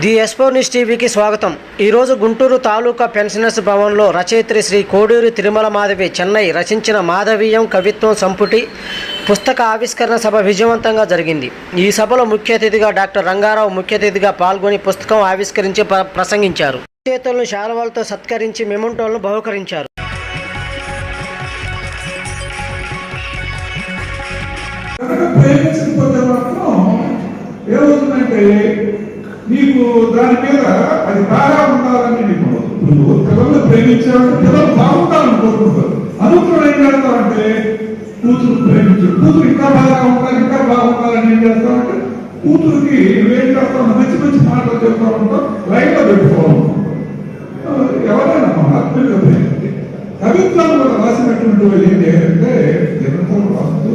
The ఎస్పోనిస్ టీవీకి స్వాగతం. ఈరోజు గుంటూరు తాలూకా పెన్షనర్స్ భవన్లో రచయిత్రి శ్రీ కోడూరి తిరుమల మాధవి చెన్నై రచించిన మాధవీయం కవిత్వం సంపుటి పుస్తక ఆవిష్కరణ సభ విజయవంతంగా జరిగింది. ఈ సభలో ముఖ్య అతిథిగా డాక్టర్ రంగారావు ముఖ్య అతిథిగా పాల్గొని పుస్తకం ఆవిష్కరించి ప్రసంగించారు. చేతులను శాలువాలతో సత్కరించి మెమంటోలను బహుకరించారు. నీకు దాని మీద అది బాగా ఉండాలని నీకు నువ్వు పిల్లల్ని ప్రేమించావంటే పిల్లలు బాగుండాలని కోరుకుంటారు. అనుకున్నాడు ఏం చేస్తావంటే కూతురు ప్రేమించాడు, కూతురు ఇంకా బాగా ఉండాలని ఏం చేస్తావంటే కూతురుకి నువ్వేం చేస్తావు, మంచి మంచి మాటలు చెప్తా ఉంటావు, లైన్ లో పెట్టుకోవాలి. ఎవరైనా ఆత్మీయులుగా ప్రేమించి కవిత్వాలు కూడా రాసినటువంటి వాళ్ళు ఏం చేయాలంటే నిరంతరం రాస్తూ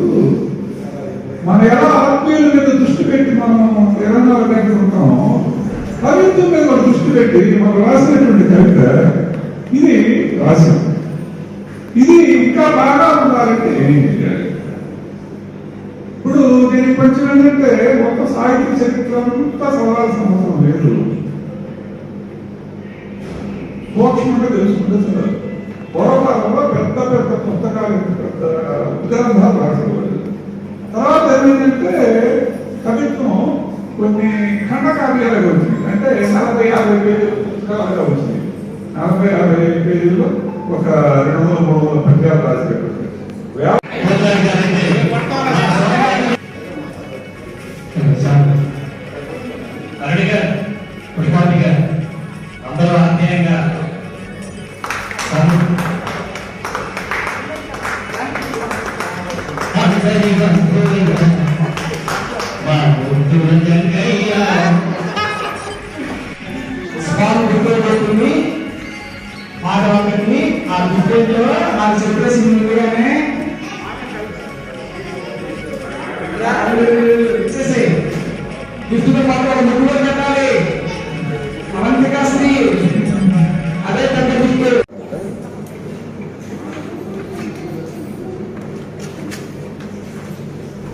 మనం ఎలా ఆత్మీయుల మీద దృష్టి పెట్టి మనం 24 గంటలు ఉంటామో కవిత్వం మీద దృష్టి పెట్టి మనం రాసినటువంటి కవిత ఇది రాశాం. ఇది ఇంకా బాగా ఉండాలంటే ఏం చేయాలి? ఇప్పుడు నేను కొంచెం ఏంటంటే మొత్తం సాహిత్య చరిత్ర అంతా చదవాల్సిన అవసరం లేదు, సూక్ష్మంగా తెలుసుకుంటే చదవాలి. పూర్వకాలంలో పెద్ద పెద్ద పుస్తకాలు పెద్ద గ్రంథాలు రాసేవాళ్ళు. తర్వాత ఏమైందంటే కవిత్వం కొన్ని ఖండకావ్యాలుగా వచ్చింది. అంటే 40-50 పేజీల పుస్తకాలుగా వచ్చింది. 40-50 పేజీల్లో ఒక 200-300 పద్యాలు రాసి పెట్టారు. ఆడవాళ్ళని ఆ డిఫరెంట్లో నాకు చెప్పేసి ముందుగానే ఇచ్చేసి గిఫ్ట్తో పాటు ముగ్గు కూడా పెట్టాలి. అవంతికా స్త్రీ అదే పెద్ద గిఫ్ట్.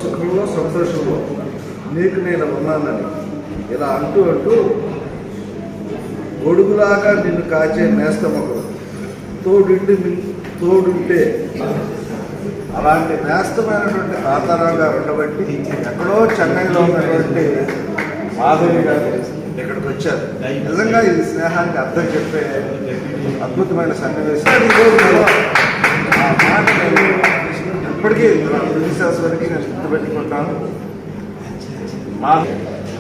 సుఖంలో సంతోషంలో నీకు నేను ఉన్నానని ఇలా అంటూ గొడుగులాగా నిన్ను కాచే నేస్తమొకరు తోడుంటే అలాంటి నేస్తమైనటువంటి ఆధారంగా ఉండబట్టి ఎక్కడో చెన్నైలో ఉన్నటువంటి మాధవి గారు ఇక్కడికి వచ్చారు. నిజంగా ఇది స్నేహానికి అర్థం చెప్పే అద్భుతమైన సన్నివేశం. ఆ మాట నేను ఎప్పటికీ తుదిశాస్త్రానికి నేను గుర్తుపెట్టుకుంటాను.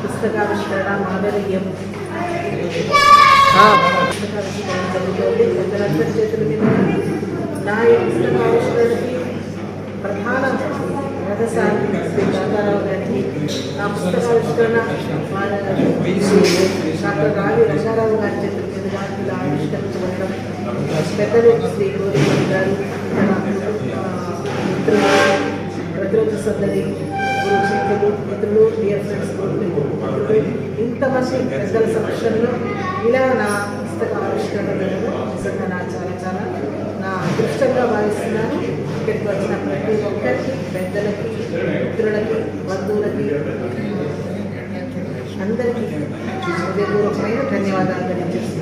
పుస్తకావిష్కరణ మాధవీయం పెద్దలందరి చేతుల మీద నా ఈ పుస్తకావిష్కరణకి ప్రధాన రథసారి శ్రీ రంగారావు గారికి, నా పుస్తకావిష్కరణ డాక్టర్ రావి రంగారావు గారి చేతుల మీదుగా ఇలా ఆవిష్కరించబడడం, పెద్దలు శ్రీ కోడి గారు, మిత్రులు, ప్రతిరోజు సొందరి గురుశిక్షకులు, మిత్రులు, డియర్ ఫ్రెండ్స్, మిత్రులు, ఇంతమంది పెద్దల సమక్షంలో ఇలా నా పుస్తక ఆవిష్కరణ నిజంగా నాకు చాలా చాలా నా అదృష్టంగా భావిస్తున్నాను. ఇక్కడికి వచ్చిన ప్రతి ఒక్కరికి, పెద్దలకి, మిత్రులకి, బంధువులకి అందరికీ హృదయపూర్వకమైన ధన్యవాదాలు తెలియజేస్తున్నాను.